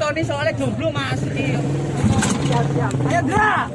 Tony soalnya jomblo Mas. Iya. Siap. Ayo gerak.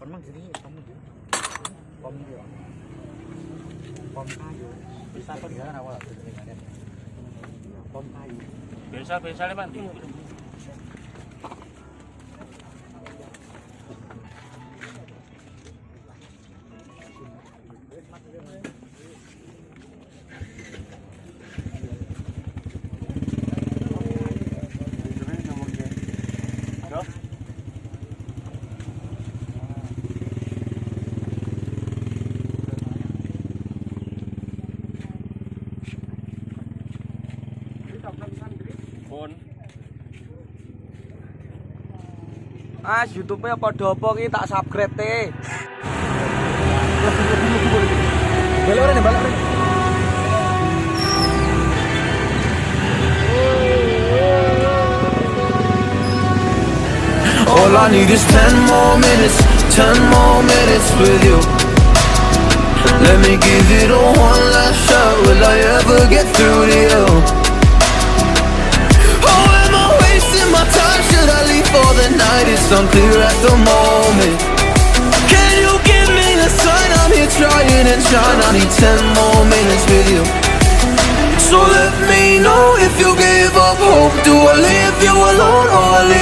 Memang sini kamu juga. Pom juga. Pom kayu. Bisa perjalanan awal dengan pom kayu. Biasa leman. Mas, YouTube-nya padha apa ki tak subscribe te. Balik orang nih, balik orang. All I need is 10 more minutes, 10 more minutes with you. Let me give it a one last shot. Will I ever get through to you? Oh, am I wasting my time? Should I leave for the night? It's unclear at the moment. Can you give me a sign? I'm here trying and trying. I need 10 more minutes with you. So let me know if you gave up hope. Do I leave you alone or I leave